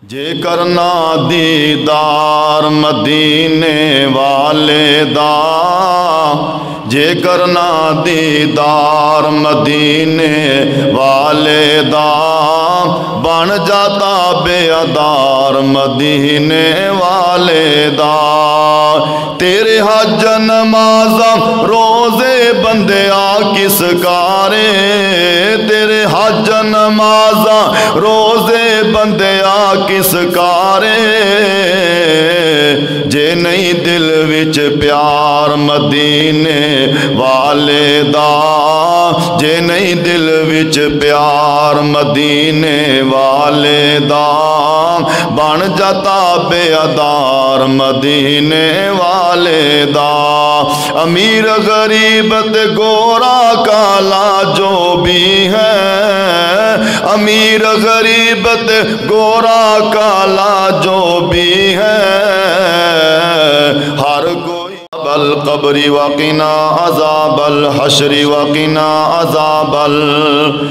جے کرنا دیدار مدینے والے دا، جے کرنا دیدار مدینے والے دا، بن جاتا بے ادار مدینے والے دا۔ تیرے حج نمازاں روزے بندیا کس کارے، تیرے حج نمازاں روزے بندیا کس کارے، جے نہیں دل وچ پیار مدینے والے دا، جے نہیں دل وچ پیار مدینے والے دا، بن جاتا بے ادار مدینے والے دا۔ امیر غریب تے گورا کالا جو بھی ہے، امیر غریب تے گورا کالا جو بھی ہے، ہر کوئی القبر وقنا عذاب الحشر وقنا عذاب المیزان۔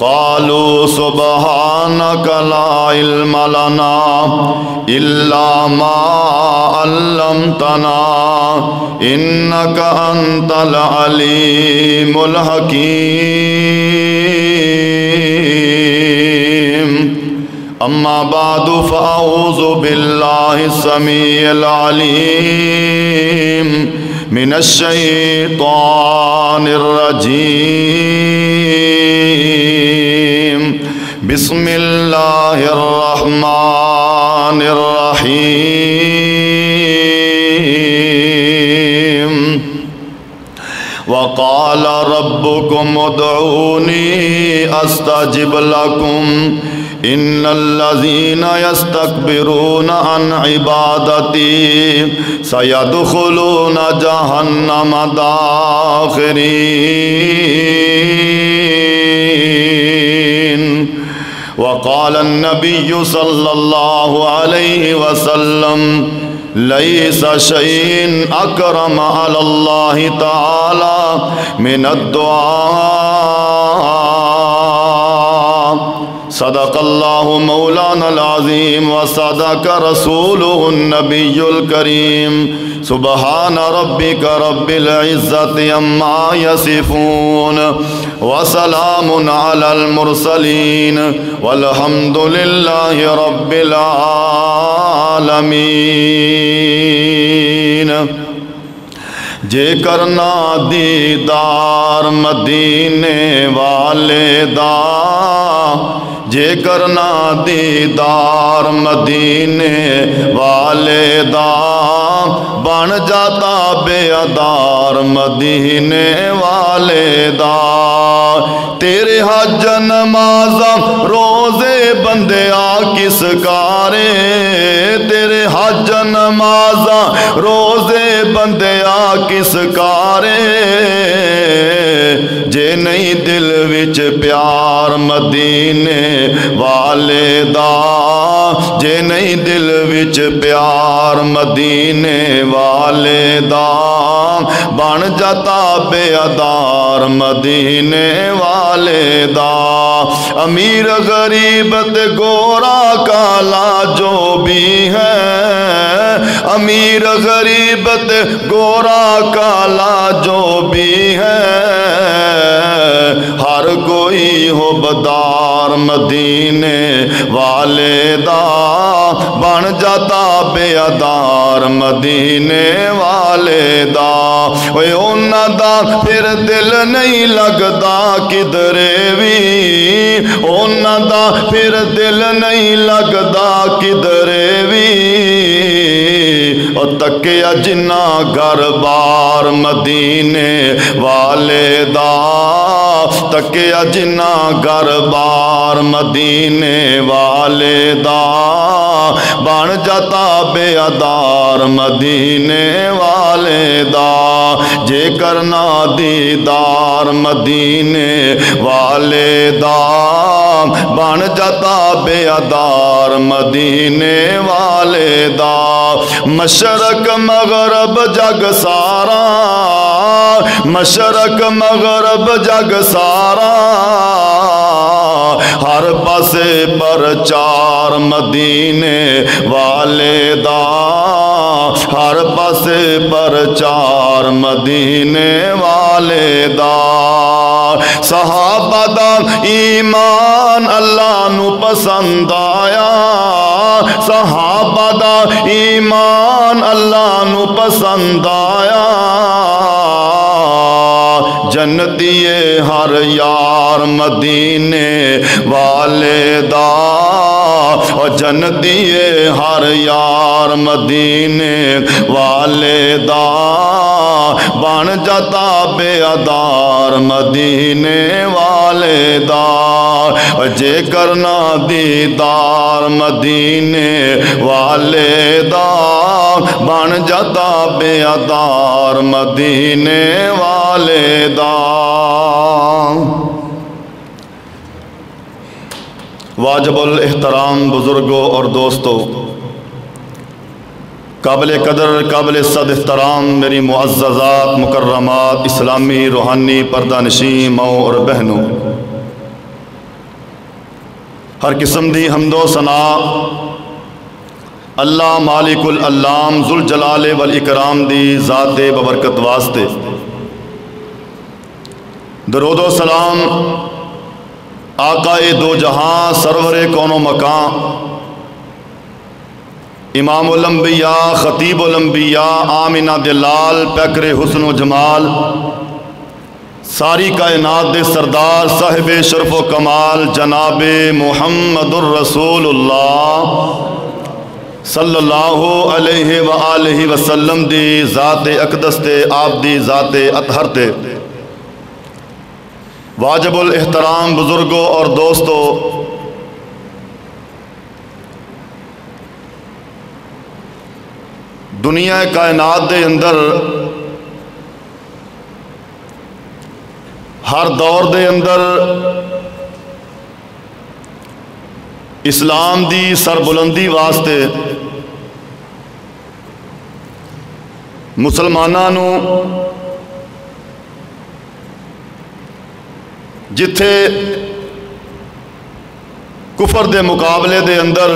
قالوا سبحانك لا علم لنا إلا ما علمتنا إنك أنت العليم الحكيم۔ أما بعد فأعوذ بالله السميع العليم من الشيطان الرجيم۔ بسم الله الرحمن الرحيم۔ وقال ربكم ادعوني استجب لكم ان الذين يستكبرون عن عبادتي سيدخلون جهنم داخرين۔ وقال النبي صلى الله عليه وسلم ليس شيء أكرم على الله تعالى من الدعاء۔ صدق الله مولانا العظيم وصدق رسوله النبي الكريم۔ سبحان ربك رب العزة عما يصفون وسلام على المرسلين والحمد لله رب العالمين۔ جے کرنا دیدار مدینے والے دا، جے کرنا دیدار مدینے والے دا، بن جاتا بے ادار مدینے والے دا۔ تیرے حج نمازاں روزے بندیا کس کارے، تیرے حج نمازاں روزے بندیا کس کارے، جے نہیں دل وچ پیار مدینے والے دا، جے نہیں دل وچ پیار مدینے والے دا، بن جاتا بے ادار مدینے والے دا۔ امیر غریب تے گورا کالا جو بھی ہے، امیر غریب تے گورا کالا جو بھی ہے، ہر کوئی ہو بدار مدینے والے دا، بن جاتا بے ادار مدینے والے دا۔ اونا دا پھر دل نہیں لگدا کدرے وی، اونا دا پھر دل نہیں لگدا کدرے وی، او تکیا جنہ گھر بار مدینے والے دا، تکیا جنہ گھر بار مدینے والے دا، بن جاتا بے ادار مدینے والے دا۔ جے کرنا دیدار مدینے والے دا، بن جاتا بے ادار مدینے والے دا۔ مشرق مغرب جگ سارا مشرق مغرب جگ سارا ہر پاسے پرچار مدینے والے دا ہر پاسے پرچار مدینے والے دا صحابہ دا ایمان اللہ نو پسند آیا صحابہ دا ایمان اللہ نو پسند آیا جنتی ہر یار مدینے والے دا اور جنتی ہر یار مدینے والے دا بن جاتا بے ادار مدینے والے دا جے کرنا دیدار مدینے والے دا بن جاتا بے ادار مدینے والے دا واجب الاحترام بزرگوں اور دوستوں، قابل قدر قابل صد احترام میری معززات مکرمات اسلامی روحانی پردہ نشین ماؤں اور بہنوں، ہر قسم دی حمد و ثنا اللہ مالک العلام ذوالجلال والاکرام دی ذات ببرکت واسطے، درود و سلام آقا دو جہاں سرور کون و مکان امام الانبیاء خطیب الانبیاء آمنہ دلال پیکر حسن و جمال ساری کائنات دے سردار صاحب شرف و کمال جناب محمد الرسول اللہ صلی اللہ علیہ وآلہ وسلم دی ذات اقدس تے آپ دی ذات اطہر تے واجب الاحترام بزرگوں اور دوستوں، دنیا کائنات دے اندر ہر دور دے اندر اسلام دی سربلندی واسطے مسلماناں نو جتھے کفر دے مقابلے دے اندر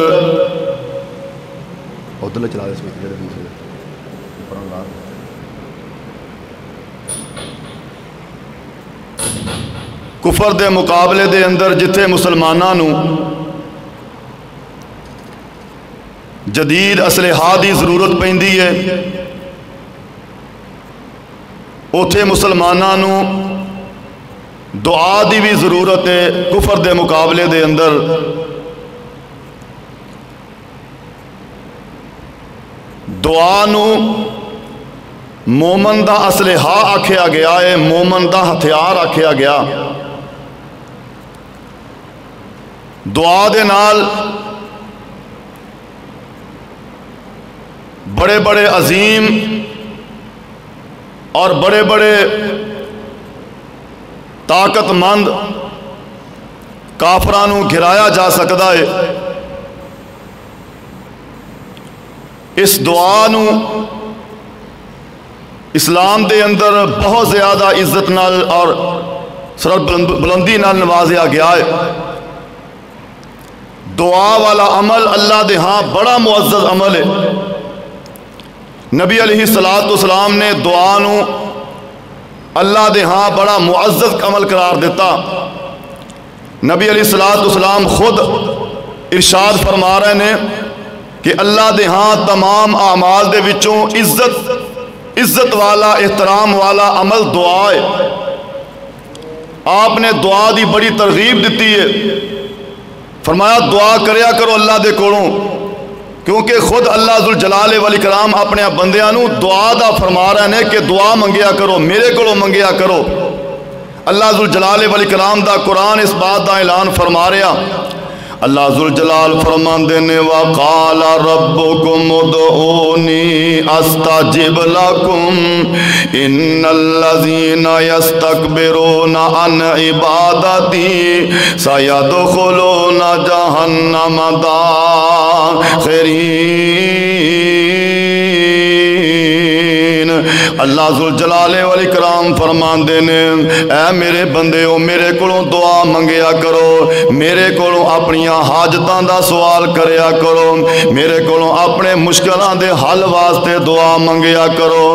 کفر دے مقابلے دے اندر جتھے مسلماناں نو جدید اسلحہ دی ضرورت پیندی ہے، اوتھے مسلماناں نو دعا دی بھی ضرورت ہے۔ کفر دے مقابلے دے اندر دعا نو مومن دا اسلحہ آکھیا گیا ہے، مومن دا ہتھیار آکھیا گیا۔ دعا دے نال بڑے بڑے عظیم اور بڑے بڑے طاقت مند کافرانوں گھرایا جا سکتا ہے۔ اس دعا نو اسلام دے اندر بہت زیادہ عزت نال اور سر بلندی نال نوازیا گیا ہے۔ دعا والا عمل اللہ دے ہاں بڑا معزز عمل ہے۔ نبی علیہ السلام نے دعا نو اللہ دے ہاں بڑا معزز عمل قرار دیتا۔ نبی علیہ السلام خود ارشاد فرما رہے ہیں کہ اللہ دے ہاں تمام اعمال دے وچوں عزت والا احترام والا عمل دعا ہے۔ آپ نے دعا دی بڑی ترغیب دیتی ہے، فرمایا دعا کریا کرو اللہ دے کولوں، کیونکہ خود اللہ ذوالجلال والاکرام اپنے بندیاں نو دعا دا فرما رہے ہیں کہ دعا منگیا کرو، میرے کو منگیا کرو۔ اللہ ذوالجلال والاکرام دا قرآن اس بات دا اعلان فرما رہا۔ اللہ ذوالجلال فرماندے نے وَقَالَ رَبُّكُمُ ادْعُونِي أَسْتَجِبْ لَكُمْ إِنَّ الَّذِينَ يَسْتَكْبِرُونَ عَنْ عِبَادَتِي سَيَدْخُلُونَ جَهَنَّمَ دَاخِرِينَ۔ اللہ ذوالجلال والاکرام فرماندے نے اے میرے بندیو میرے کولوں دعا منگیا کرو، میرے کولوں اپنی حاجتاں دا سوال کریا کرو، میرے کولوں اپنے مشکلاں دے حل واسطے دعا منگیا کرو۔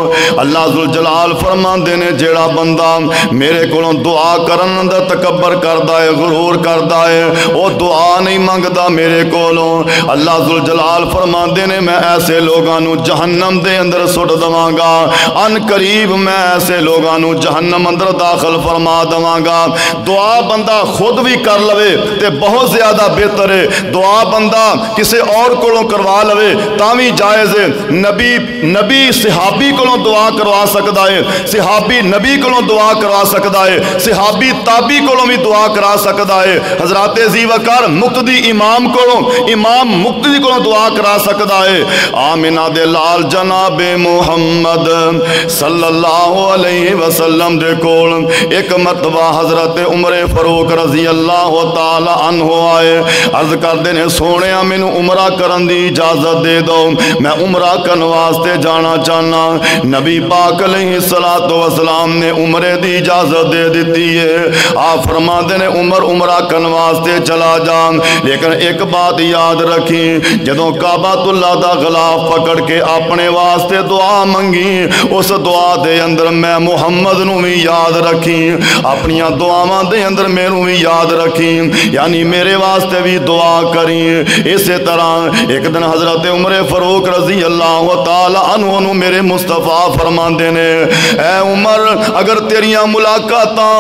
اللہ ذوالجلال فرماندے نے جیڑا بندہ میرے کولوں دعا کرن دا تکبر کردا ہے، غرور کردا ہے، وہ دعا نہیں منگدا میرے کولوں۔ اللہ ذوالجلال فرماندے نے میں ایسے لوگاں نو جہنم دے اندر سٹ دواں گا، ان قریب میں ایسے لوگاں نو جہنم اندر داخل فرما دواں گا۔ دعا بندہ خود بھی کر لوے تے بہت زیادہ بہتر ہے، دعا بندہ کسے اور کولوں کروا لوے تاں بھی جائز ہے۔ نبی صحابی کولوں دعا کروا سکدا ہے، صحابی نبی کولوں دعا کروا سکدا ہے، صحابی تابی کولوں بھی دعا کرا سکدا ہے، حضرات ذی وقار مقتدی امام کولوں، امام مقتدی کولوں دعا کرا سکدا ہے۔ آمنہ دے لال جناب محمد صلی اللہ علیہ وسلم دے کول ایک مرتبہ حضرت عمر فاروق رضی اللہ تعالی عنہ آئے، عرض کردے نے سونیا مینوں عمرہ کرن دی اجازت دے دو، میں عمرہ کرن واسطے جانا چاہنا۔ نبی پاک علیہ السلام نے عمرے دی اجازت دے دیتی ہے۔ آپ فرماندے نے عمرہ کرن واسطے چلا جا، لیکن ایک بات یاد رکھی، جدوں کعبۃ اللہ دا غلاف پکڑ کے اپنے واسطے دعا منگی، اس دعا دے اندر میں محمد نو بھی یاد رکھی، اپنی دعاواں دے اندر میرے بھی یاد رکھی، یعنی میرے واسطے بھی دعا کری۔ اسی طرح ایک دن حضرت عمر فاروق رضی اللہ تعالی عنہ نو میرے مصطفیٰ فرماندے نے اے عمر اگر تیریاں ملاقاتاں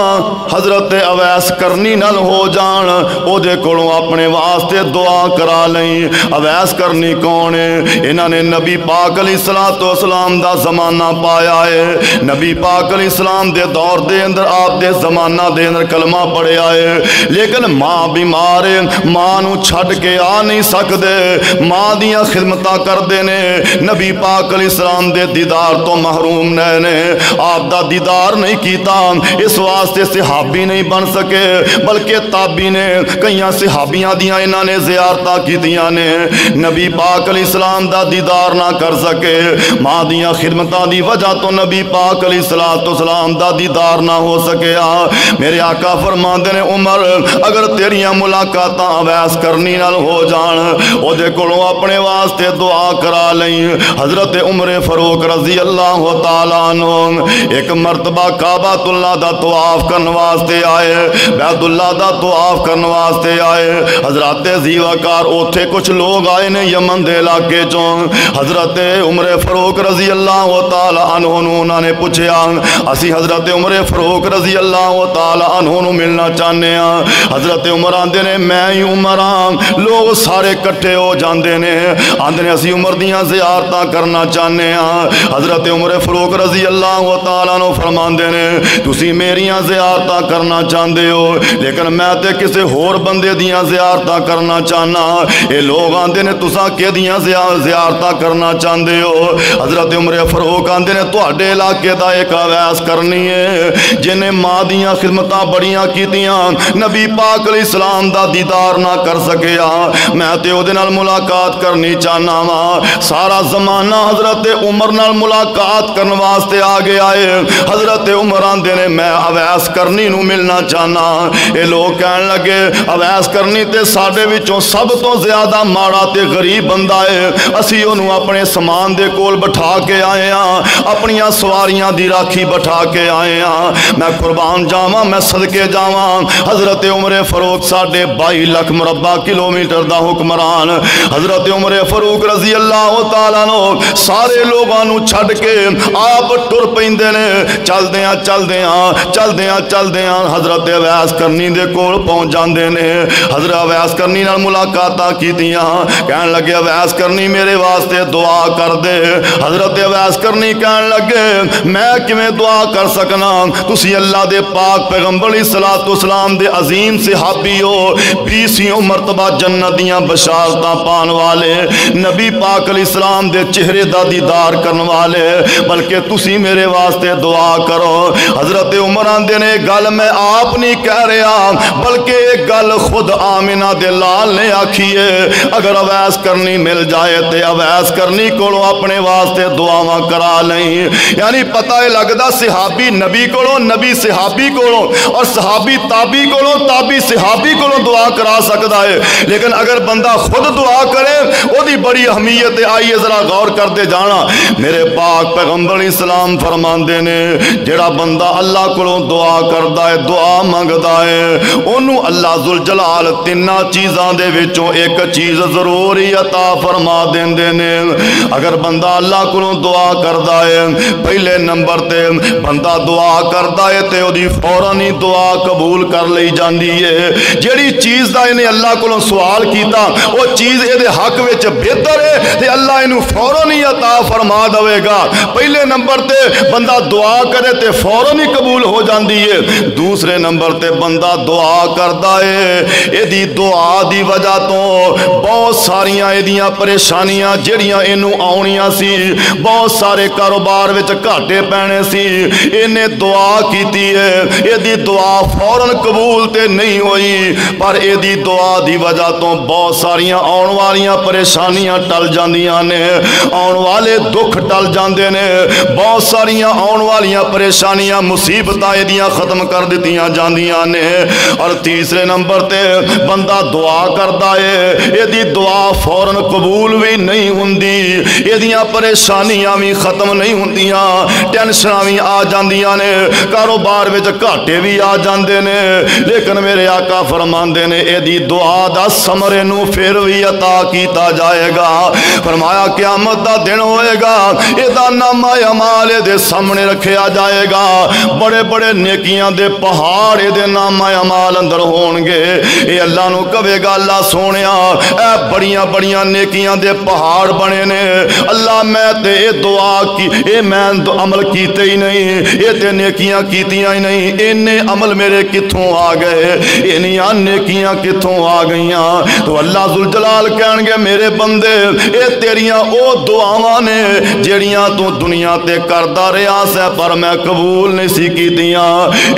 حضرت اویس کرنی نال ہو جان، او دے کولوں اپنے واسطے دعا کرا لیں۔ اویس کرنی کون ہے؟ انہاں نے نبی پاک علیہ السلام دا زمانہ پایا ہے، نبی پاک علیہ السلام دے دور دے اندر آپ دے زمانہ دے اندر کلمہ پڑھیا ہے، لیکن ماں بیمار ہے، ماں نو چھڈ کے آ نہیں سکدے، ماں دیاں خدمتاں کردے نے، نبی پاک علیہ السلام دے دیدار تو محروم نے، آپ دا دیدار نہیں کیتا، اس واسطے صحابی نہیں بن سکے، بلکہ تابی نے، کئیاں صحابیاں دیاں انہاں نے زیارتاں کیتیاں نے، نبی پاک علیہ السلام دا دیدار نہ کر سکے، ماں دیاں خدمتاں دی وجہ تو نبی پاک علیہ السلام دا دیدار نہ ہو سکیا۔ میرے آقا فرماندے نے عمر اگر تیریاں ملاقاتاں اویس کرنی نال ہو جان، او دے کولوں اپنے واسطے دعا کرا لیں۔ حضرت عمر فاروق رضی اللہ تعالیٰ عنہ ایک مرتبہ کعبۃ اللہ دا طواف کرن واسطے آئے، بیت اللہ دا طواف کرن واسطے آئے۔ حضرت ذی وقار اوتھے کچھ لوگ آئے نے یمن دے علاقے چوں، حضرت عمر فاروق رضی اللہ تعالیٰ عنہ نو انہاں نے پوچھیا اسی حضرت عمر فاروق رضی اللہ تعالیٰ عنہ نو ملنا چاہنے ہاں۔ حضرت عمر آندے نے میں ہی عمر ہاں، لوگ سارے کٹھے ہو جاندے نے، آندے نے اسی عمر دیاں زیارتاں کرنا چاہنے ہاں۔ حضرت عمر فاروق رضی اللہ تعالیٰ عنہ فرماندے نے تسی میریاں زیارتاں کرنا چاہندے ہو، لیکن میں تے کسے ہور بندے دیاں زیارتاں کرنا چاہنا۔ اے لوگ آندے نے تساں کہ دیاں زیارتاں کرنا چاہندے ہو؟ حضرت عمر فاروق آندے نے تواڈے علاقے دا ایک اویس کرنی ہے جنہیں ماں دیاں خدمتاں بڑیاں کیتیاں، نبی پاک علیہ السلام دا دیدار نہ کر سکیا، میں تے او دے نال ملاقات کرنی چاہنا وا۔ سارا زمانہ حضرت عمر نال ملاقات کرن واسطے آ گیا ہے۔ حضرت عمر آندے نے میں اویس کرنی نو ملنا چاہنا۔ اے لوگ کہن لگے اویس کرنی تے ساڈے وچوں سب تو زیادہ ماڑا تے غریب بندہ ہے، اسی اونوں اپنے سامان دے کول بٹھا کے آئے ہاں، اپنیاں سواریاں دی راکھی بٹھا کے آئے ہاں، میں قربان جاواں، میں صدقے جاواں۔ حضرت عمر فاروق 22.5 لاکھ مربع کلومیٹر دا حکمران، حضرت عمر فاروق رضی اللہ تعالیٰ عنہ سارے لوگاں نو چھڈ کے آپ ٹر پیندے نے، چلدیاں حضرت اویس کرنی دے کول پہنچ جاندے نے۔ حضرت اویس کرنی نال ملاقاتاں کیتیاں، کہن لگے اویس کرنی میرے واسطے دعا کر دے۔ حضرت اویس کرنی کہن لگے میں کیویں دعا کر سکنا، تسی اللہ دے پاک پیغمبر علیہ السلام دے عظیم صحابی ہو، 20 مرتبہ جنت دیاں بشارتاں پان والے، نبی پاک علیہ السلام دے چہرے دا دیدار کرن والے، بلکہ تسی میرے واسطے دعا کرو۔ حضرت عمر آندے نے گل میں آپ نہیں کہہ رہا، بلکہ ایک گل خود آمنہ دے لال نے آکھی ہے، اگر اویس کرنی مل جائے تے اویس کرنی کولوں اپنے واسطے دعاواں کرا لیں۔ یعنی پتہ ہے لگدا صحابی نبی کولوں، نبی صحابی کولوں، اور صحابی تابی کولوں، تابی صحابی کولوں دعا کرا سکدا ہے، لیکن اگر بندہ خود دعا کرے وہ دی بڑی اہمیت ہے۔ آئیے ذرا غور کرتے جانا، میرے پاک پیغمبر اسلام فرماندے نے جڑا بندہ اللہ کولوں دعا کردا ہے، دعا منگدا ہے، انہوں اللہ ذوالجلال تیناں چیزاں دے وچوں ایک چیز ضرور ہی عطا فرما دیندے نے۔ اگر بندہ اللہ کولوں دعا کردا ہے، پہلے نمبر تے بندہ دعا کردا ہے تے او دی فوراً ہی دعا قبول کر لئی جاندی ہے۔ جیڑی چیز دا انہیں اللہ کولوں سوال کیتا وہ چیز اے دے حق وچ بہتر ہے تے اللہ انہوں فوراً ہی عطا فرما دے گا۔ پہلے نمبر تے بندہ دعا کرے تے فوراً ہی قبول ہو جاندی ہے۔ دوسرے نمبر تے بندہ دعا کردا ہے، اے دی دعا دی وجہ تو بہت ساریاں ایدیاں پریشانیاں جڑیاں انہوں آنیاں سی، بہت سارے کاروبار وچ گھاٹے پینے سی، انہیں دعا کیتی ہے، اے دی دعا فوراً قبول تے نہیں ہوئی، پر اے دی دعا دی وجہ تو بہت ساریاں آن والیاں پریشانیاں ٹل جاندیاں نے، آن والے دکھ ٹل جاندے نے، بہت ساریاں آن والیاں پریشانیاں مصیبتاں ایدیاں ختم کر دیتیاں جاندیاں نے۔ اور تیسرے نمبر تے بندہ دعا کردا ہے، اے دی دعا فوراً قبول بھی نہیں ہوندی، اے دیاں پریشانیاں بھی ختم نہیں ہوندیاں، ٹینشناں بھی آ جاندیاں نے، کاروبار وچ گھاٹے بھی آ جاندے نے، لیکن میرے آقا فرماندے نے اے دی دعا دا ثمر نو پھر بھی عطا کیتا جائے گا۔ فرمایا قیامت دا دن ہوئے گا، اے دا نامہ اعمال دے سامنے رکھیا جائے گا، بڑے بڑے نیکیاں دے پہاڑ دے نامہ اعمال اندر ہون گے، اے اللہ نو کہے گا اللہ سونیا اے بڑیاں بڑیاں نیکیاں دے پہاڑ بنے نے، اللہ میں تے اے دعا کی اے میں عمل کیتے ہی نہیں، اے تے نیکیاں کیتیاں ہی نہیں، انے عمل میرے کتھوں آ گئے، انیاں نیکیاں کتھوں آ گئیاں؟ تو اللہ ذوالجلال کہن گے میرے بندے اے تیریاں او دعاواں نے جڑیاں تو دنیا تے کردا رہیا سے پر میں قبول نہیں سی کیتیاں،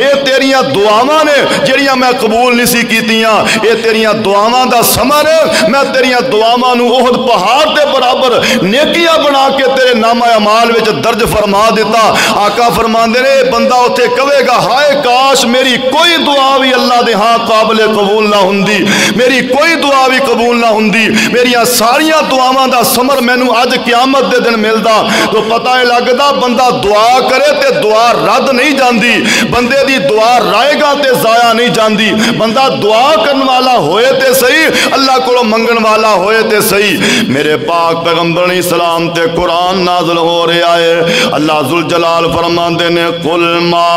اے تیریاں دعاواں نے جڑیاں میں قبول نہیں سی کیتیاں، اے تیریاں دعاواں دا ثمر ہے، میں تیریاں دعاواں نو احد پہاڑ دے برابر نیکیاں بنا کے تیرے نامہ اعمال وچ درج فرما دیتا۔ آقا فرماندے نے بندہ اوتھے کہے گا ہائے کاش میری کوئی دعا بھی اللہ دے ہاں قابل قبول نہ ہوندی، میری کوئی دعا بھی قبول نہ ہوندی، میریاں ساریاں دعاواں دا ثمر مینوں اج قیامت دے دن ملدا۔ تو پتہ ہے لگدا بندہ دعا کرے تے دعا رد نہیں جاندی، بندے دی دعا رائے گا تے ضائع نہیں جاندی، بندہ دعا کرن والا ہوئے تے صحیح، اللہ کو منگن والا ہوئے تے صحیح۔ میرے پاک پیغمبر اسلام تے قرآن نازل ہو رہا ہے، اللہ ذوالجلال فرماندے نے قل ما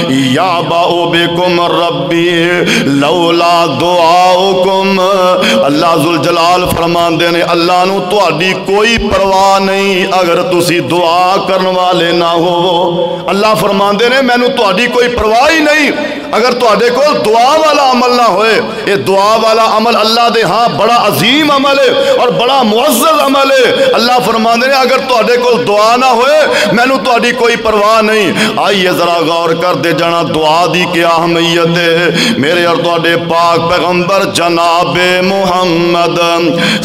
یعبأ بکم ربی لولا دعاؤکم، اللہ ذوالجلال فرماندے نے اللہ نو تہاڈی کوئی پرواہ نہیں اگر تسی دعا کرن والے نہ ہو۔ اللہ فرماندے نے مینوں تہاڈی کوئی پرواہ ہی نہیں اگر تہاڈے کول دعا والا عمل نہ ہوئے۔ یہ دعا والا عمل اللہ دے ہاں بڑا عظیم عمل ہے اور بڑا معزز عمل ہے۔ اللہ فرماندے نے اگر تہاڈے کول دعا نہ ہوئے مینوں تہاڈی کوئی پرواہ نہیں۔ آئیے ذرا غور کر دے جانا دعا دی کیا اہمیت ہے۔ میرے اور تہاڈے پاک پیغمبر جناب محمد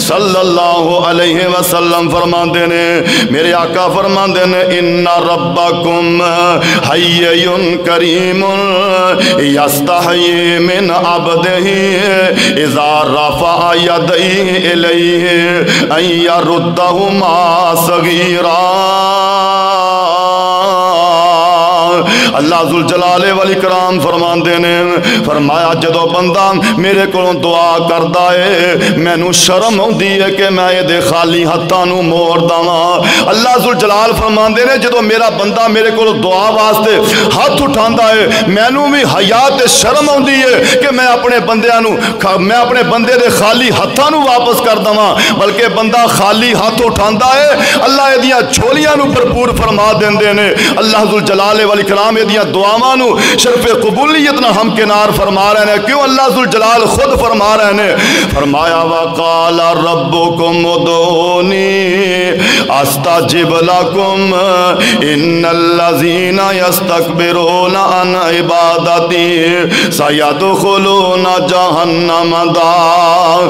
صلی اللہ علیہ وسلم فرماندے نے، میرے آقا فرماندے نے ان ربکم حی کریم یستحیی من عبدہ اذا رفع یدیہ الیہ ان یردہما صغیرا۔ اللہ ذوالجلال والاکرام فرماندے نے فرمایا جدو بندہ میرے کو دعا کردا ہے مینوں شرم ہوندی ہے کہ میں یہ خالی ہتھاں نو موڑ داواں۔ اللہ ذوالجلال فرماندے نے جدو میرا بندہ میرے کو دعا واسطے ہاتھ اٹھاندا ہے مینوں بھی حیا تے شرم ہوندی ہے کہ میں اپنے بندے دے خالی ہتھاں نو واپس کر داواں، بلکہ بندہ خالی ہاتھ اٹھاندا ہے اللہ ایدیاں جھولیاں نو بھرپور فرما دیندے نے۔ اللہ ذوالجلال والاکرام ایدیاں دعاواں نو شرف قبولیت نہ ہم کنار فرما رہے ہیں۔ کیوں؟ اللہ ذوالجلال خود فرما رہے ہیں، فرمایا وقال ربکم ادعونی استجب لکم ان الذین یستکبرون عن عبادتی سیدخلون جہنم داخرین۔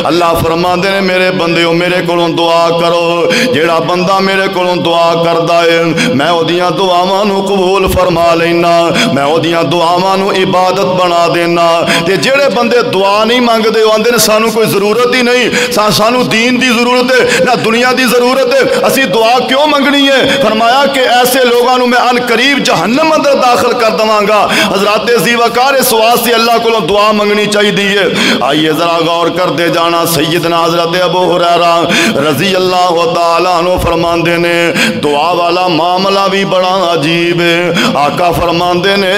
اللہ فرماندے نے میرے بندیو میرے کولوں دعا کرو، جیڑا بندہ میرے کولوں دعا کردا ہے میں اودیاں دعاواں نو قبول فرما لینا، میں اودیاں دعاواں نو عبادت بنا دینا۔ تے جیڑے بندے دعا نہیں منگدے او آندے نے سانو کوئی ضرورت ہی نہیں، سانو دین دی ضرورت ہے نہ دنیا دی ضرورت ہے، اسی دعا کیوں منگنی ہے؟ فرمایا کہ ایسے لوگاں نو میں ان قریب جہنم اندر داخل کر دواں گا۔ حضرات عزیز وقار اس واسطے اللہ کو دعا منگنی چاہیے۔ آئیے ذرا غور کر دے جانا، سیدنا حضرت ابو ہریرہ رضی اللہ تعالیٰ عنہ فرماندے نے دعا والا معاملہ بھی بڑا عجیب ہے۔ آقا فرماندے نے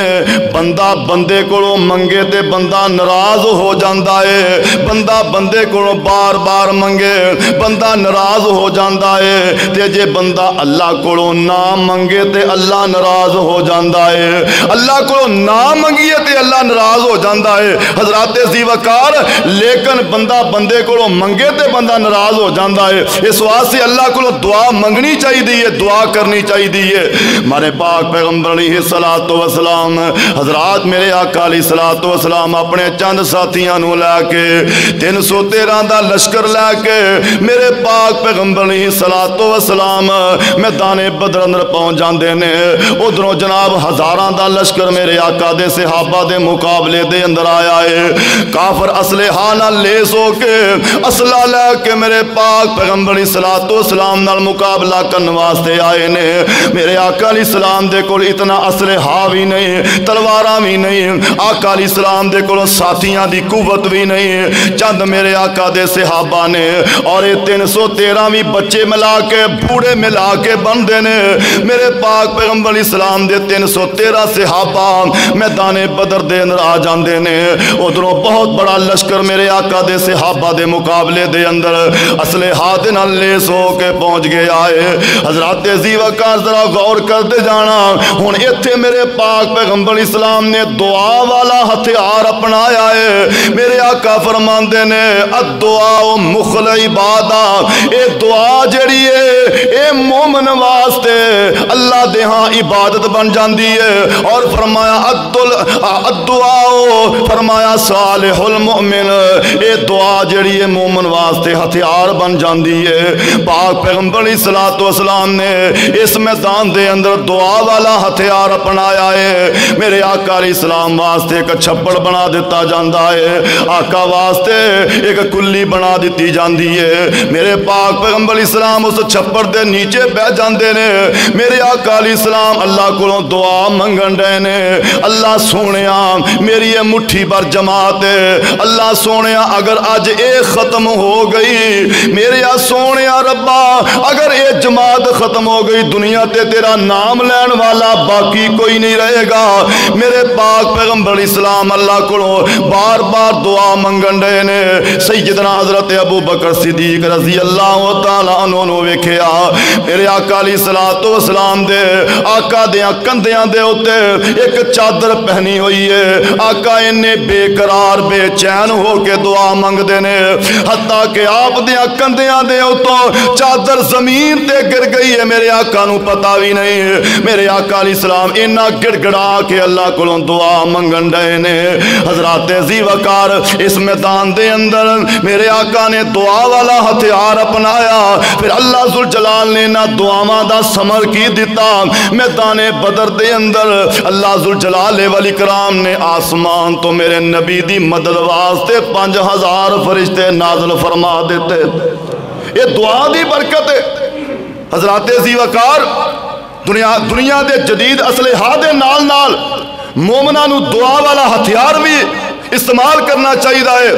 بندہ بندے کو منگے تے بندہ ناراض ہو جاندا ہے، بندہ بندے کو بار بار منگے بندہ ناراض ہو جاندا ہے، تے جے بندہ اللہ کو نہ منگے تے اللہ ناراض ہو جاندا ہے، اللہ کو نہ منگیے تے اللہ ناراض ہو جاندا ہے۔ حضرات ذی وقار لیکن بندہ بندے کو منگے تے بندہ ناراض ہو جاندا ہے، اس واسطے اللہ کو دعا منگنی چاہیے، دعا کرنی چاہیے۔ ہمارے پاک پیغمبر علیہ الصلوۃ والسلام حضرات میرے آقا علیہ الصلوۃ والسلام اپنے چند ساتھیاں نو لے کے 313 دا لشکر لے کے میرے پاک پیغمبر علیہ الصلوۃ والسلام میدان بدر اندر پہنچ جاندے نے۔ ادھروں جناب ہزاراں دا لشکر میرے آقا دے صحابہ دے مقابلے دے اندر آیا ہے، کافر اسلحہ نال لیس ہو کے اسلحہ لے کے میرے پاک پیغمبر علیہ الصلوۃ والسلام نال مقابلہ کرن واسطے آئے نے۔ میرے آقا علیہ السلام دے کول اتنا اسلحہ بھی نہیں، تلواراں بھی نہیں، آقا علیہ السلام دے کول ساتھیاں دی قوت بھی نہیں، چند میرے آقا دے صحابہ نے اور یہ 313 بھی بچے ملا کے بوڑھے ملا کے بندے نے۔ میرے پاک پیغمبر علیہ السلام دے 313 صحابہ میدان بدر دے اندر آ جاندے نے۔ ادھروں بہت بڑا لشکر میرے آقا دے صحابہ دے مقابلے دے اندر اسلحہ دے نال لیس ہو کے پہنچ گیا ہے۔ حضرات ذی وقار ذرا غور کرتے جانا، ہن ایتھے میرے پاک پیغمبر اسلام نے دعا والا ہتھیار اپنایا ہے۔ میرے آقا فرماندے نے الدعاء مخل عبادہ، اے دعا جڑی ہے اے مومن واسطے اللہ دے ہاں عبادت بن جاندی ہے، اور فرمایا الدعاء فرمایا صالح المؤمن، اے دعا جڑی ہے مومن واسطے ہتھیار بن جاندی ہے۔ پاک پیغمبر علیہ الصلوۃ والسلام نے اس میدان دے اندر دعا والا ہتھیار اپنایا ہے۔ میرے آقا علیہ السلام واسطے ایک چھپڑ بنا دیتا جاندا ہے، آقا واسطے ایک کلی بنا دیتی جاندی ہے۔ میرے پاک پیغمبر علیہ السلام اس چھپڑ دے نیچے بیٹھ جاندے نے۔ میرے آقا علیہ السلام اللہ کو دعا منگن رہے نے، اللہ سونیا میری یہ مٹھی بر جماعت ہے، اللہ سونیا اگر اج اے ختم ہو گئی، میرے سونیا ربا اگر اے جماعت ختم ہو گئی دنیا تے تیرا نام لین والا باقی کوئی نہیں رہے گا۔ میرے پاک پیغمبر علیہ السلام اللہ کو بار بار دعا منگن رہے نے۔ سیدنا حضرت ابو بکر صدیق رضی اللہ تعالیٰ عنہ نو ویکھیا میرے آقا علیہ الصلوۃ والسلام دے آقا دیاں کندھیاں دے اوتے ایک چادر پہنی ہوئی ہے۔ آقا اننے بے قرار بے چین ہو کے دعا منگدے نے، حتیٰ کہ آپ دیاں کندھیاں دے اوتوں چادر زمین تے گر گئی ہے، میرے آقا نو پتہ بھی نہیں۔ میرے آقا علیہ السلام انہاں گڑ گڑا کے اللہ کو دعا منگن رہے نے۔ حضرات ذی وقار اس میدان دے اندر میرے آقا نے دعا والا ہتھیار اپنایا، پھر اللہ ذوالجلال نے نہ دعاواں دا ثمر کی دیتا۔ میدان بدر دے اندر اللہ ذوالجلال والاکرام نے آسمان تو میرے نبی دی مدد واسطے 5000 فرشتے نازل فرما دیتے۔ یہ دعا دی برکت ہے۔ حضرات ذی وقار دنیا دے جدید اسلحہ دے نال نال مومناں نو دعا والا ہتھیار بھی استعمال کرنا چاہیے۔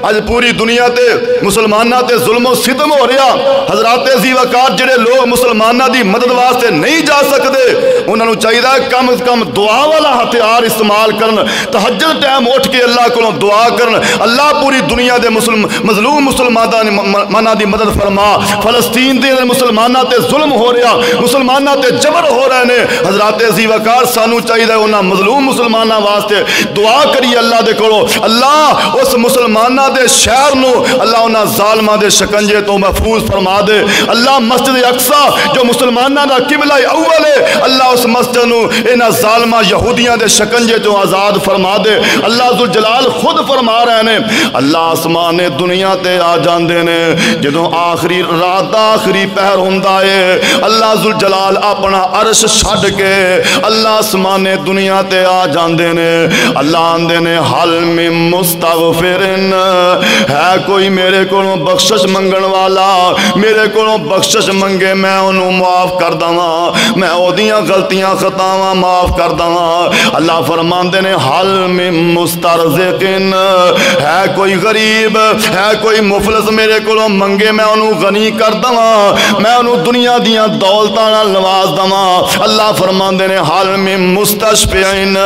اج پوری دنیا تے مسلمانہ تے ظلم و ستم ہو رہا، حضرات ذی وقار جڑے لوگ مسلمانہ دی مدد واسطے نہیں جا سکتے انہاں نو چاہیے کم از کم دعا والا ہتھیار استعمال کرن، تہجد ٹائم اٹھ کے اللہ کو دعا کرن، اللہ پوری دنیا دے مظلوم مسلمانہ دی مدد فرما۔ فلسطین دے مسلمانہ تے ظلم ہو رہا، مسلمانہ تے جبر ہو رہے نے، حضرات ذی وقار سانو چاہیے انہاں مظلوم مسلمانہ واسطے دعا کریے اللہ دے کولو، اللہ اس مسلمانہ دے شہر نو اللہ انہاں ظالماں دے شکنجے تو محفوظ فرما دے۔ اللہ مسجد اقصی جو مسلماناں دا قبلہ اول ہے اللہ اس مسجد نو انہاں ظالماں یہودیاں دے شکنجے تو آزاد فرما دے۔ اللہ ذوالجلال خود فرما رہے نے اللہ آسمان دنیا تے آ جاندے نے جدوں آخری رات دا آخری پہر ہوندا ہے اللہ ذوالجلال اپنا عرش چھڈ کے اللہ آسمان دنیا تے آ جاندے نے۔ اللہ آندے نے حل من مستغفرن، ہے کوئی میرے کولوں بخشش منگن والا میرے کولوں بخشش منگے میں انہوں معاف کر دواں، میں اودیاں غلطیاں خطاواں معاف کر دواں۔ اللہ فرماندے نے حل من مسترزقن، ہے کوئی غریب ہے کوئی مفلس میرے کولوں منگے میں انہوں غنی کر دواں، میں انہوں دنیا دیاں دولتاں نال نواز دواں۔ اللہ فرماندے نے حل من مستشفعین،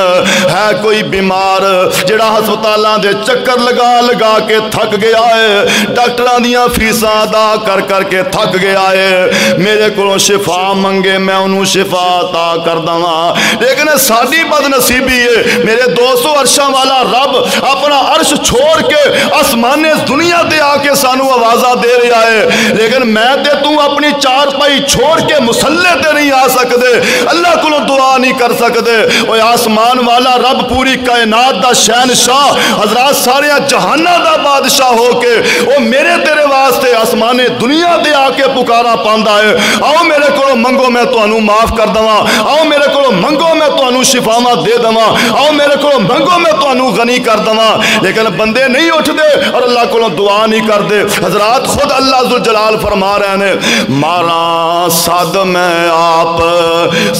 ہے کوئی بیمار جڑا ہسپتالاں دے چکر لگا لگا کے تھک گیا ہے، ڈاکٹراں دیاں فیساں ادا کر کر کے تھک گیا ہے، میرے کولوں شفا منگے میں انہوں شفا عطا کر دواں۔ لیکن ساڈی بد نصیبی ہے میرے دوستو، عرشاں والا رب اپنا عرش چھوڑ کے آسمان دنیا تے آ کے سانو آوازاں دے رہا ہے، لیکن میں تے تو اپنی چار پائی چھوڑ کے مسلح تے نہیں آ سکدے، اللہ کولوں دعا نہیں کر سکدے۔ اوے آسمان والا رب پوری کائنات دا شہنشاہ حضرات سارے جہاناں دا بادشاہ ہو کے او میرے تیرے واسطے آسمان دنیا تے آ کے پکارا پاندا ہے، آؤ میرے کولوں منگو میں تانوں معاف کر دواں، آؤ میرے کولوں منگو میں تانوں شفاواں دے دواں، آؤ میرے کولوں منگو میں تانوں غنی کر دواں۔ لیکن بندے نہیں اٹھ دے اور اللہ کولوں دعا نہیں کر دے۔ حضرات خود اللہ ذوالجلال فرما رہے ہیں مارا صد میں آپ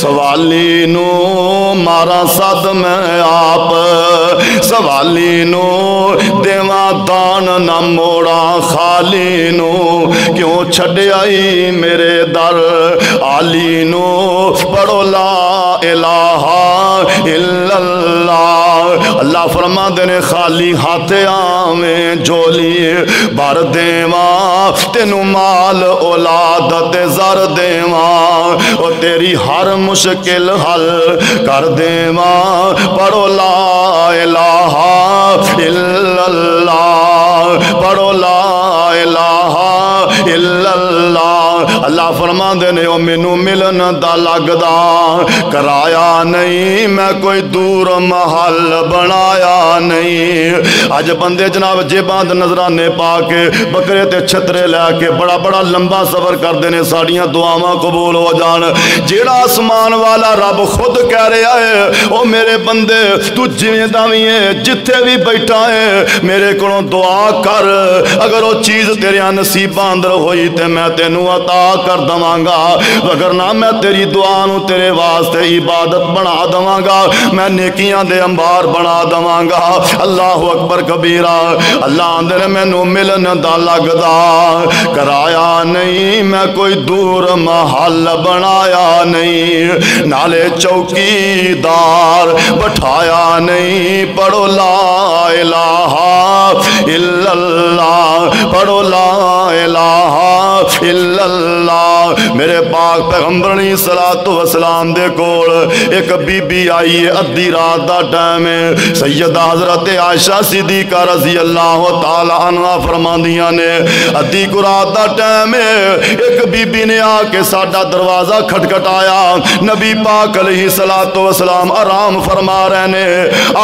سوالی نو، مارا صد میں آپ سوالی نو، دیواں دان نہ موڑا خالی نو، کیوں چھڈ آئی میرے در عالی نو، پڑھو لا الہ الا اللہ۔ اللہ فرما دینے خالی ہاتھ آویں جولی بھر دیواں، تینوں مال اولاد تے زر دیواں، او تیری ہر مشکل حل کر دیواں، پڑھو لا الہ الا اللہ، پڑھو لا الہ الا اللہ۔ اللہ فرما دینے او مینوں ملن دا لگدا کرایا نہیں، میں کوئی دور محل بنایا نہیں۔ اج بندے جناب جیباں دے نظرانے پا کے بکرے تے چھترے لے کے بڑا بڑا لمبا سفر کردے نے ساڈیاں دعاواں قبول ہو جان۔ جیڑا آسمان والا رب خود کہہ رہا ہے او میرے بندے تو جویں دا وی ہے جتھے بھی بیٹھا ہے میرے کولوں دعا کر، اگر وہ چیز تیرے نصیباں اندر ہوئی تے میں تینوں عطا کر دواں گا، وگرنہ میں تیری دعا نو تیرے واسطے عبادت بنا دواں گا، میں نیکیاں دے انبار بنا دواں گا۔ اللہ اکبر کبیرہ۔ اللہ اندر مینوں ملن دا لگدا کرایا نہیں، میں کوئی دور محل بنایا نہیں، نالے چوکی دار بٹھایا نہیں، پڑھو لا الہ الا اللہ، پڑھو لا الہ الا اللہ۔ میرے پاک پیغمبر علیہ الصلوۃ والسلام دے کول ایک بی بی آئی ہے، ادھی رات دا ٹائم ہے، سیدہ حضرت عائشہ صدیقہ رضی اللہ تعالی عنہا فرماندیاں نے ادھی کو رات دا ٹائم ہے، ایک بی بی نے آ کے ساڈا دروازہ کھٹکھٹایا، نبی پاک علیہ الصلوۃ والسلام آرام فرما رہے نے،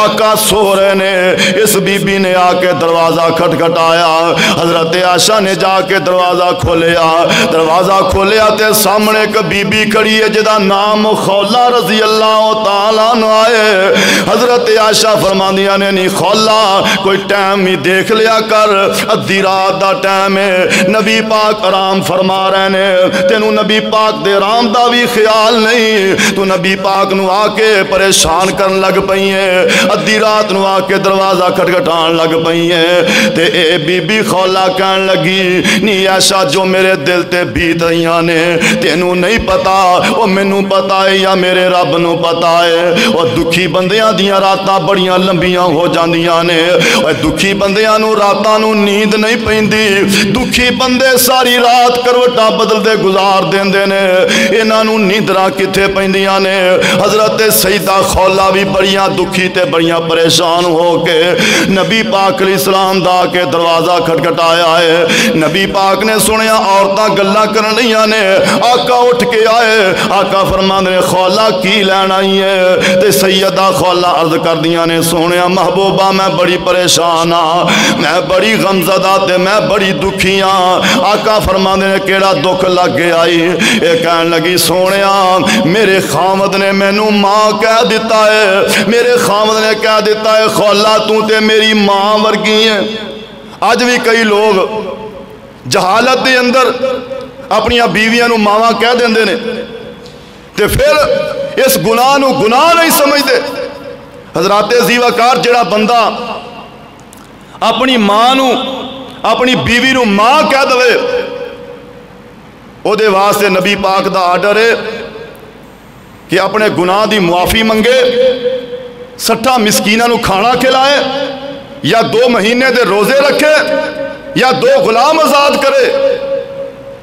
آقا سو رہے نے، اس بی بی نے آ کے دروازہ کھٹکھٹایا، حضرت عائشہ نے جا کے دروازہ کھولیا، دروازہ کھولیا تے سامنے ایک بی بی کھڑی ہے جدا نام خولا رضی اللہ تعالیٰ عنہ آئے۔ حضرت عائشہ فرماندیاں نے نہیں خولا کوئی ٹائم ہی دیکھ لیا کر، ادھی رات دا ٹائم ہے، نبی پاک آرام فرما رہے نے، تینوں نبی پاک دے آرام دا بھی خیال نہیں، تو نبی پاک نو آ کے پریشان کرن لگ پئی ہے، ادھی رات نو آ کے دروازہ کھٹکھٹان لگ پئی ہے، تے اے بی بی خولا کہن لگی نہیں عائشہ جو میرے دل تے بیت رہیاں نے تینوں نہیں پتا، او مینوں پتا ہے یا میرے رب نو پتا ہے، او دکھی بندیاں دیاں راتاں بڑیاں لمبیاں ہو جاندیاں نے دکھی بندیاں نو راتاں نو نیند نہیں پیندی دکھی بندے ساری رات کروٹاں بدل دے گزار دیندے نے انہاں نو نیندراں کتھے پیندیاں نے حضرت سیدہ خولا بھی بڑیاں دکھی تے بڑیاں پریشان ہو کے نبی پاک علیہ السلام دا کے دروازہ کھٹکھٹایا ہے نبی پاک نے سنیا عورتاں گلاں کرن رہیاں نے آقا اٹھ کے آئے آقا فرماندے نے خولا کی لین آئی ہے تے سیدہ خولا عرض کر دیاں نے سونیا محبوبہ میں بڑی پریشان ہاں میں بڑی غمزدہ تے میں بڑی دکھی ہاں آقا فرماندے نے کیڑا دکھ لگ گیا اے کہن لگی سونیا میرے خامد نے مینوں ماں کہہ دیتا ہے میرے خامد نے کہہ دیتا ہے خولا تو تے میری ماں ورگی ہے آج بھی کئی لوگ جہالت دے اندر اپنی بیویاں نو ماواں کہہ دیندے نے تے پھر اس گناہ نو گناہ نہیں سمجھتے حضرات زیوکار جڑا بندہ اپنی ماں نو اپنی بیوی نو ماں کہہ دوے او دے واسطے نبی پاک دا آرڈر ہے کہ اپنے گناہ دی معافی منگے 60 مسکیناں نو کھانا کھلائے یا 2 مہینے دے روزے رکھے یا 2 غلام آزاد کرے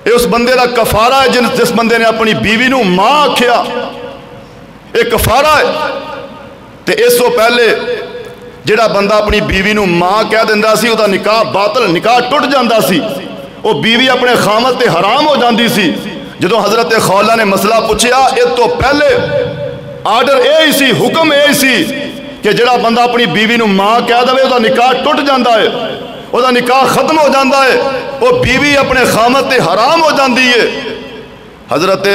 یہ اس بندے دا کفارہ ہے جس بندے نے اپنی بیوی نو ماں آکھیا یہ کفارہ ہے تے اس تو پہلے جڑا بندہ اپنی بیوی نو ماں کہہ دیندا سی او دا نکاح باطل نکاح ٹوٹ جاندا سی وہ بیوی اپنے خامد تے حرام ہو جاندی سی جدوں حضرت خولا نے مسئلہ پوچھیا اس تو پہلے آرڈر اے سی حکم اے سی کہ جڑا بندہ اپنی بیوی نو ماں کہہ دے او دا نکاح ٹوٹ جاندا ہے او دا نکاح ختم ہو جاندا ہے وہ بیوی اپنے خامد تے حرام ہو جاندی ہے حضرت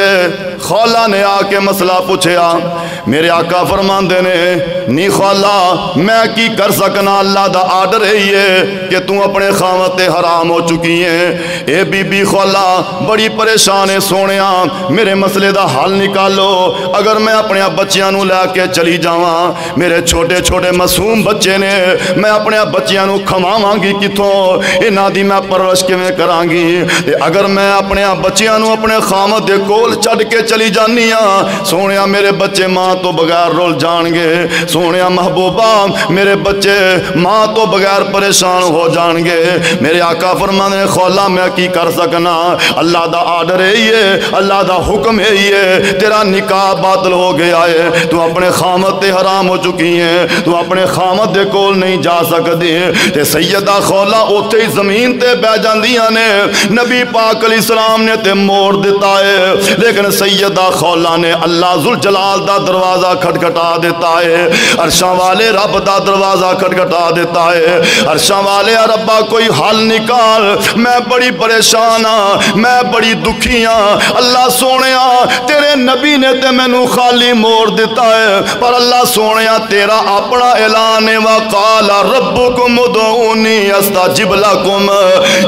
خولا نے آ کے مسئلہ پوچھیا میرے آقا فرماندے نے نی خولا میں کی کر سکنا اللہ دا آرڈر ہے یہ کہ تم اپنے خامد تے حرام ہو چکی ہیں اے بی بی خولا بڑی پریشان ہے سونیا میرے مسئلے دا حل نکالو اگر میں اپنے بچیاں نو لے کے چلی جاواں میرے چھوٹے چھوٹے معصوم بچے نے میں اپنے بچیاں نو کھماواں گی کتھوں انہاں دی میں پرورش کیویں کراں گی اگر میں اپنے بچیاں نو اپنے خامد دے کول چھڈ کے چلی جانی ہاں سونیا میرے بچے ماں تو بغیر رول جان گے سونیا محبوبہ میرے بچے ماں تو بغیر پریشان ہو جان گے میرے آقا فرمانے نے خولا میں کی کر سکنا اللہ دا آرڈر ہے یہ اللہ دا حکم ہے یہ تیرا نکاح باطل ہو گیا ہے تو اپنے خامد تے حرام ہو چکی ہیں تو اپنے خامد دے کول نہیں جا سکتی تے سیدہ خولا اوتھے ہی زمین تے بہ جاندیاں نے نبی پاک علیہ السلام نے تے موڑ دیتا ہے لیکن سیدہ خولا نے اللہ ذوالجلال دا دروازہ کھٹکھٹا دیتا ہے عرشاں والے رب دا دروازہ کھٹکھٹا دیتا ہے عرشاں والے ربا کوئی حل نکال میں بڑی پریشان ہاں میں بڑی دکھی ہاں اللہ سونیا تیرے نبی نے تے مینوں خالی موڑ دیتا ہے پر اللہ سونیا تیرا اپنا اعلان ہے وقال ربکم ادعونی استجب لکم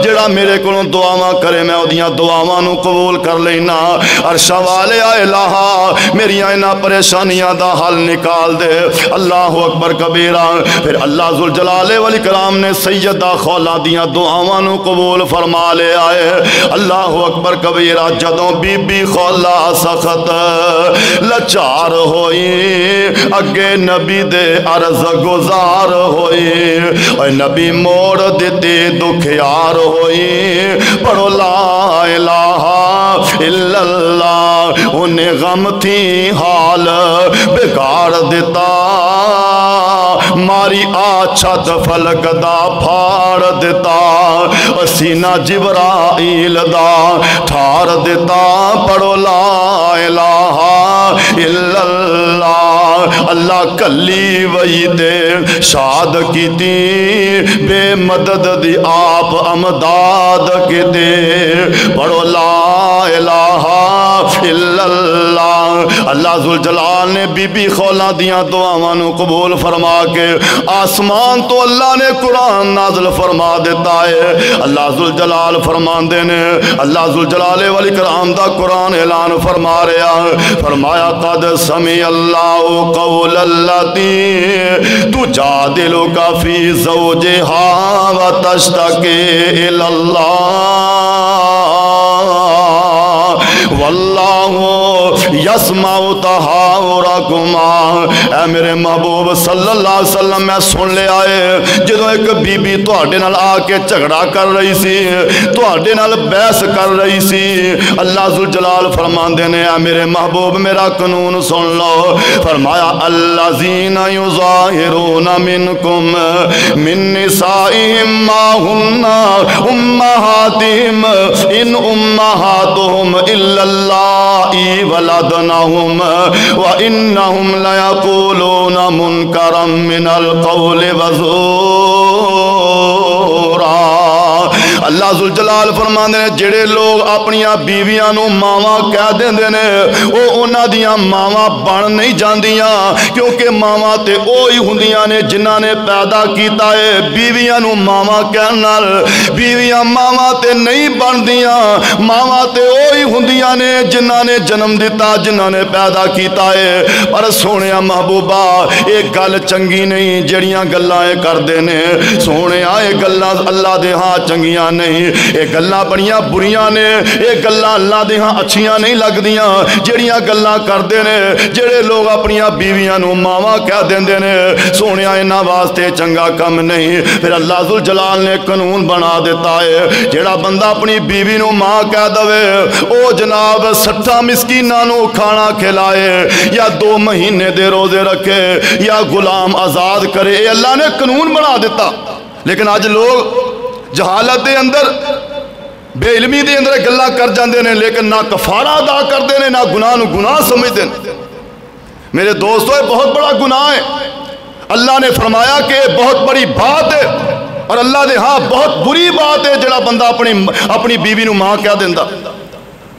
جڑا میرے کولوں دعاواں کرے میں اودیاں دعاواں نو قبول کر لینا عرشاں والے الہا میری اینا پریشانیاں دا حل نکال دے اللہ اکبر کبیرہ پھر اللہ ذوالجلال والاکرام نے سیدہ خولا دیاں دعاواں نو قبول فرما لے آئے اللہ اکبر کبیرہ جدوں بی بی خولا سخت لچار ہوئی اگے نبی دے عرض گزار ہوئی اے نبی موڑ دیتی دکھیار ہوئی پڑھو لا الہ الا اللہ انہیں غم تھی حال بگاڑ دیتا ماری آچھت فلک دا پھاڑ دیتا سینہ جبرائیل دا ٹھار دیتا پڑھو لا الہ الا اللہ اللہ کلی وئی دے شاد کی تی بے مدد دی آپ امداد کی دے پڑھو لا الہ الا اللہ اللہ ذوالجلال نے بی بی خولا دیاں دعاواں نو قبول فرما کے آسمان تو اللہ نے قرآن نازل فرما دیتا ہے اللہ ذوالجلال فرماندے نے اللہ ذوالجلال والاکرام دا قرآن اعلان فرما رہا فرمایا قد سمع اللہ قول اللاتی تجادلک فی زوجہا وتشتکی الی اللہ واللہ یسمع تحاورکما اے میرے محبوب صلی اللہ علیہ وسلم میں سن لیا ہے جدوں ایک بی بی تواڈے نال آ کے جھگڑا کر رہی سی تواڈے نال بحث کر رہی سی اللہ ذوالجلال فرماندے نے اے میرے محبوب میرا قانون سن لو فرمایا الذین یظاہرون منکم من نسائہم ما ہن امہاتہم ان امہاتہم الا اللہ ولدنہم وانہم لیقولون منکرا من القول وزورا اللہ ذوالجلال فرماندے نے جڑے لوگ اپنیاں بیویاں نو ماواں کہہ دیندے نے او انہاں دیاں ماواں بن نہیں جاندیاں کیونکہ ماواں تے اوہی ہوندیاں نے جنہاں نے پیدا کیتا ہے بیویاں نو ماواں کہن نال بیویاں ماواں تے نہیں بندیاں ماواں تے اوہی ہوندیاں نے جنہاں نے جنم دیتا جنہاں نے پیدا کیتا ہے پر سونیا محبوبہ اے گل چنگی نہیں جڑیاں گلاں اے کردے نے سونیا اے گلاں اللہ دے ہاں چنگیاں نہیں اے گلاں بڑیاں بریاں نے اے گلاں اللہ دے ہاں اچھیاں نہیں لگدیاں جڑیاں گلاں کردے نے جڑے لوگ اپنیاں بیویاں نو ماواں کہہ دیندے نے سونیا انہاں واسطے چنگا کم نہیں پھر اللہ ذوالجلال نے قانون بنا دیتا ہے جڑا بندہ اپنی بیوی نو ماں کہہ دوے او جناب 60 مسکیناں نو کھانا کھلائے یا 2 مہینے دے روزے رکھے یا غلام آزاد کرے اے اللہ نے قانون بنا دیتا لیکن آج لوگ جہالت دے اندر بے علمی دے اندر گلاں کر جاندے نے لیکن نہ کفارہ ادا کردے نے نہ گناہ نو گناہ سمجھدے نے میرے دوستو یہ بہت بڑا گناہ ہے اللہ نے فرمایا کہ بہت بڑی بات ہے اور اللہ دے ہاں بہت بری بات ہے جڑا بندہ اپنی بیوی نو ماں کہہ دیندا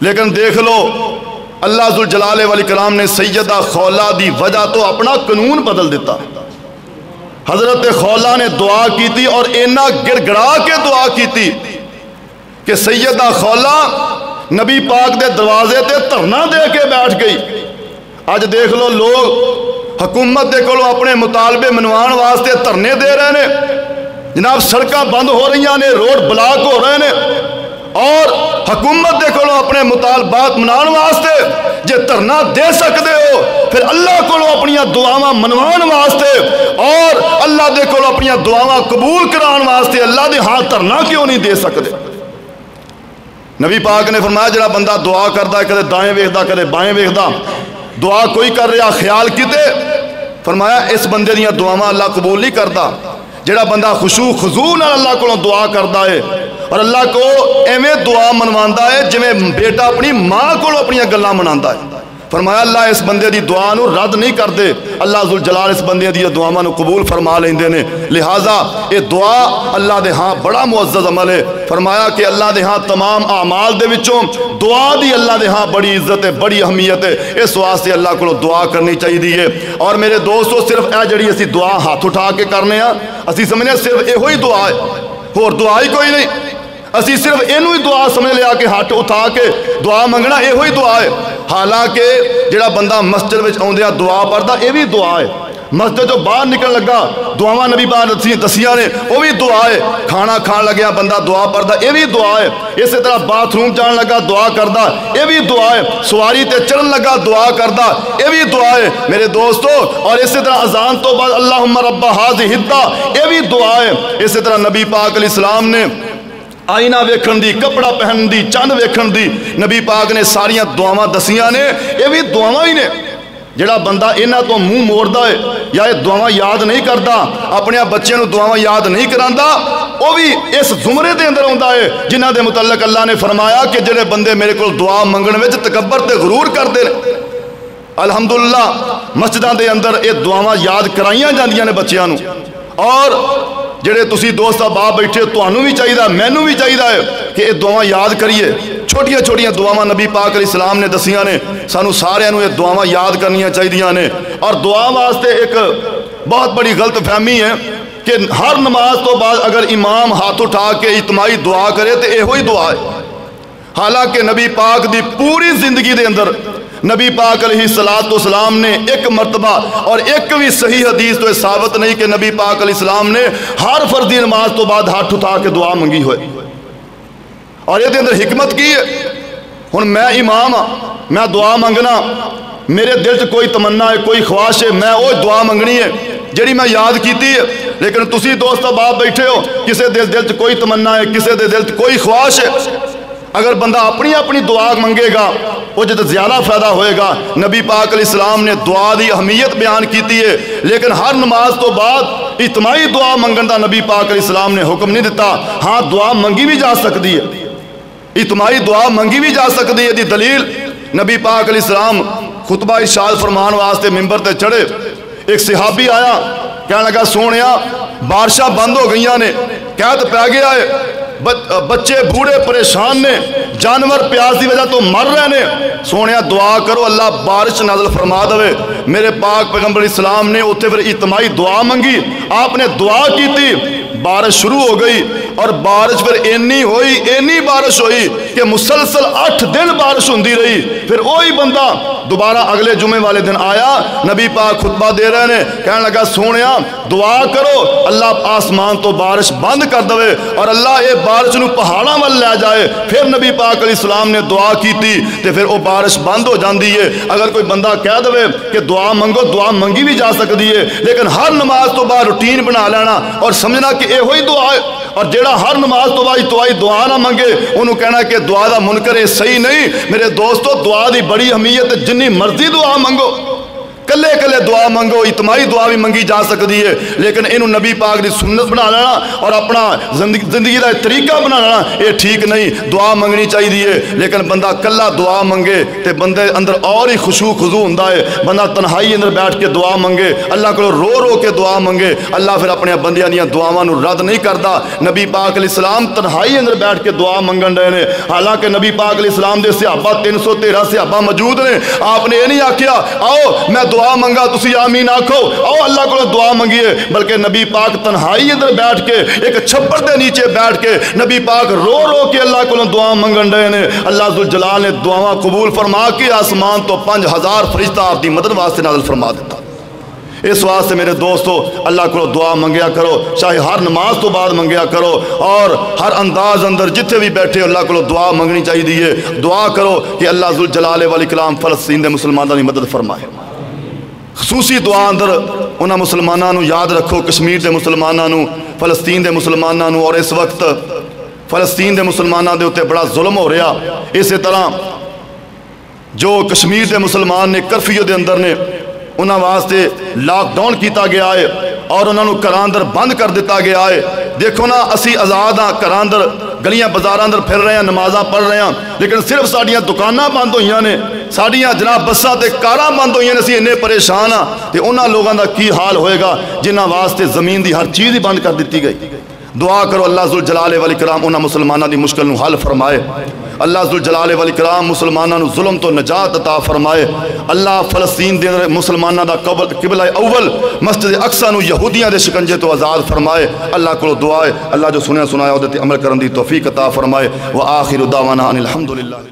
لیکن دیکھ لو اللہ ذوالجلال والاکرام نے سیدہ خولہ دی وجہ تو اپنا قانون بدل دیتا حضرت خولہ نے دعا کی تھی اور اینا گڑ گڑا کے دعا کی تھی کہ سیدہ خولہ نبی پاک دے دروازے تے دھرنا دے کے بیٹھ گئی آج دیکھ لو لوگ حکومت دے کولوں اپنے مطالبے منوان واسطے دھرنے دے رہے نے جناب سڑکاں بند ہو رہی ہیں روڈ بلاک ہو رہے ہیں اور حکومت دے کولوں اپنے مطالبات منان واسطے جے دھرنا دے سکتے ہو پھر اللہ کولوں اپنیاں دعاواں منوان واسطے اور اللہ دے کولوں اپنیاں دعاواں قبول کران واسطے اللہ دے ہاں دھرنا کیوں نہیں دے سکتے نبی پاک نے فرمایا جڑا بندہ دعا کردا ہے کدے دائیں ویکھدا کدے بائیں ویکھدا دعا کوئی کر رہا خیال کیتے فرمایا اس بندے دیاں دعاواں اللہ قبول نہیں کردا جڑا بندہ خشوع خضوع نال اللہ کولوں دعا کردا ہے اور اللہ کو ایویں دعا منواندا ہے جویں بیٹا اپنی ماں کولوں اپنیاں گلاں مناندا ہے فرمایا اللہ اس بندے دی دعا نو رد نہیں کردے اللہ ذوالجلال اس بندے دی دعاواں نو قبول فرما لیندے نے لہٰذا یہ دعا اللہ دے ہاں بڑا معزز عمل ہے فرمایا کہ اللہ دے ہاں تمام اعمال دے وچوں دعا دی اللہ دے ہاں بڑی عزت ہے بڑی اہمیت ہے اس واسطے اللہ کو دعا کرنی چاہیے اور میرے دوستو صرف اے جڑی اسی دعا ہاتھ اٹھا کے کرنے ہاں اسی سمجھنے صرف یہ ہوئی دعا ہے اور دعا ہی کوئی نہیں اسی صرف اینو ہی دعا سمجھ لیا کہ ہاتھ اٹھا کے دعا منگنا یہ ہوئی دعا ہے حالانکہ جڑا بندہ مسجد وچ آوندیا دعا پڑھدا یہ بھی دعا ہے مسجد جو باہر نکل لگا دعاواں نبی پاک دسیاں نے وہ بھی دعا ہے کھانا کھان لگیا بندہ دعا پڑھدا یہ بھی دعا ہے اسی طرح باتھ روم جان لگا دعا کردا یہ بھی دعا ہے سواری تے چڑھن لگا دعا کردا یہ بھی دعا ہے میرے دوستو اور اسی طرح اذان تو بعد اللہم رب ہذہ الدعوۃ یہ بھی دعا ہے اسی طرح نبی پاک علیہ السلام نے آئینہ ویکھن دی کپڑا پہن دی چند ویکھن دی نبی پاک نے ساریاں دعاواں دسیاں نے یہ بھی دعاواں ہی نے جڑا بندہ انہاں تو منہ موڑدا ہے یا یہ دعاواں یاد نہیں کردا اپنے بچیاں نو دعاواں یاد نہیں کراندا وہ بھی اس زمرے دے اندر ہوندا ہے جنہاں دے متعلق اللہ نے فرمایا کہ جڑے بندے میرے کول دعا منگن وچ تکبر تے غرور کردے نے الحمدللہ مسجداں دے اندر یہ دعاواں یاد کرائیاں جاندیاں نے بچیاں نو اور جڑے تسی دوست احباب بیٹھے تانوں بھی چاہیے مینوں بھی چاہیے کہ یہ دعاواں یاد کریے چھوٹیاں چھوٹیاں دعاواں نبی پاک علیہ السلام نے دسیاں نے سانو سارے نو یہ دعاواں یاد کرنیاں چاہیے نے اور دعا واسطے ایک بہت بڑی غلط فہمی ہے کہ ہر نماز تو بعد اگر امام ہاتھ اٹھا کے اجتماعی دعا کرے تو یہ ہوئی دعا ہے حالانکہ نبی پاک دی پوری زندگی دے اندر نبی پاک علیہ السلام نے ایک مرتبہ اور ایک بھی صحیح حدیث تو ثابت نہیں کہ نبی پاک علیہ السلام نے ہر فرضی نماز تو بعد ہاتھ اٹھا کے دعا منگی ہوئے اور یہ دے اندر حکمت کی ہے ہن میں امام ہاں میں دعا منگنا میرے دل چ کوئی تمنا ہے، کوئی خواہش ہے، میں وہ دعا منگنی ہے جیڑی میں یاد کیتی ہے۔ لیکن تسی دوست باپ بیٹھے ہو، کسے دے دل چ کوئی تمنا ہے، کسے دے دل چ کوئی خواہش ہے۔ اگر بندہ اپنی اپنی دعا منگے گا وہ جد زیادہ فائدہ ہوئے گا۔ نبی پاک علیہ السلام نے دعا دی اہمیت بیان کیتی ہے، لیکن ہر نماز تو بعد اجتماعی دعا منگن دا نبی پاک علیہ السلام نے حکم نہیں دیتا۔ ہاں دعا منگی بھی جا سکتی ہے، اجتماعی دعا منگی بھی جا سکتی ہے۔ دی دلیل نبی پاک علیہ السلام خطبہ ارشاد فرمان واسطے ممبر تے چڑھے، ایک صحابی آیا، کہنے لگا سونیا بارشاں بند ہو گئیاں نے، قحط پہ گیا ہے، بچے بوڑھے پریشان نے، جانور پیاس دی وجہ تو مر رہے نے، سونیا دعا کرو اللہ بارش نازل فرما دے۔ میرے پاک پیغمبر اسلام نے اتنے پھر اجتماعی دعا منگی، آپ نے دعا کی تھی، بارش شروع ہو گئی، اور بارش پھر اینی بارش ہوئی کہ مسلسل 8 دن بارش ہوندی رہی۔ پھر وہی بندہ دوبارہ اگلے جمعے والے دن آیا، نبی پاک خطبہ دے رہے نے، کہنے لگا سونیا دعا کرو اللہ آسمان تو بارش بند کر دے اور اللہ یہ بارش نو پہاڑاں وال لے جائے۔ پھر نبی پاک علیہ السلام نے دعا کی تھی تے پھر وہ بارش بند ہو جاندی ہے۔ اگر کوئی بندہ کہہ دے کہ دعا منگو، دعا منگی بھی جا سکتی ہے، لیکن ہر نماز تو بعد روٹین بنا لینا اور سمجھنا کہ یہ ہوئی دعا ہے، اور جیڑا ہر نماز تو بعد توئی دعا نہ منگے انہوں کہنا کہ دعا دا منکر ہے، صحیح نہیں۔ میرے دوستو دعا دی بڑی اہمیت ہے، جنی مرضی دعا منگو، کلے کلے دعا منگو، اجتماعی دعا بھی منگی جا سکتی ہے، لیکن انہوں نبی پاک دی سنت بنا لینا اور اپنا زندگی دا طریقہ بنا لینا یہ ٹھیک نہیں۔ دعا منگنی چاہیے، لیکن بندہ کلا دعا منگے تے بندے اندر اور ہی خشوع خضوع ہوندا ہے۔ بندہ تنہائی اندر بیٹھ کے دعا منگے، اللہ کو رو رو کے دعا منگے، اللہ پھر اپنے بندیاں دیاں دعاواں نو رد نہیں کردا۔ نبی پاک علیہ السلام تنہائی اندر بیٹھ کے دعا منگن رہے نے، حالانکہ نبی پاک علیہ السلام دے صحابہ 313 صحابہ موجود نے۔ آپ نے یہ نہیں آکھیا آؤ میں دعا منگا تسی آمین آکھو، آؤ اللہ کو دعا منگیے، بلکہ نبی پاک تنہائی ادھر بیٹھ کے ایک چھپر دے نیچے بیٹھ کے نبی پاک رو رو کے اللہ کو دعا منگن رہے نے۔ اللہ ذوالجلال نے دعاواں قبول فرما کے آسمان تو 5000 فرشتہ آپ دی مدد واسطے نازل فرما دیتا۔ اس واسطے میرے دوستو اللہ کو دعا منگیا کرو، چاہے ہر نماز تو بعد منگیا کرو، اور ہر انداز اندر جتھے بھی بیٹھے اللہ کو دعا منگنی چاہیے۔ دعا کرو کہ اللہ ذوالجلال والاکرام فلسطین دے مسلمانوں کی مدد فرمائے۔ خصوصی دعا اندر انہاں مسلمانوں یاد رکھو، کشمیر دے مسلمانوں، فلسطین دے مسلمانوں، اور اس وقت فلسطین دے مسلمانوں دے اوتے بڑا ظلم ہو رہا۔ اسی طرح جو کشمیر دے مسلمان نے کرفیو دے اندر نے انہاں واسطے لاک ڈاؤن کیتا گیا ہے اور انہاں نو گھراں اندر بند کر دیتا گیا ہے۔ دیکھو نا اسی آزاد ہاں، گھراں اندر گلیاں بازاراں اندر پھر رہے ہیں، نمازاں پڑھ رہے ہیں، لیکن صرف ساڈیاں دکاناں بند ہوئیاں نے، ساڈیاں جناب بساں تے کاراں بند ہوئیاں نے، اسی انہیں پریشان ہاں۔ تے انہاں لوگاں دا کی حال ہوئے گا جنہاں واسطے زمین دی ہر چیز ہی بند کر دیتی گئی۔ دعا کرو اللہ ذوالجلال والاکرام انہاں مسلمانوں دی مشکل نو حل فرمائے، اللہ ذوالجلال والاکرام مسلمانوں نو ظلم تو نجات عطا فرمائے۔ اللہ فلسطین دے مسلمانوں دا قبلہ اول مسجد اقصی نو یہودیاں دے شکنجے تو آزاد فرمائے۔ اللہ کو دعا ہے اللہ جو سنیا سنایا وہ عمل کرن دی توفیق عطا فرمائے۔ وآخر دعوانا ان الحمدللہ۔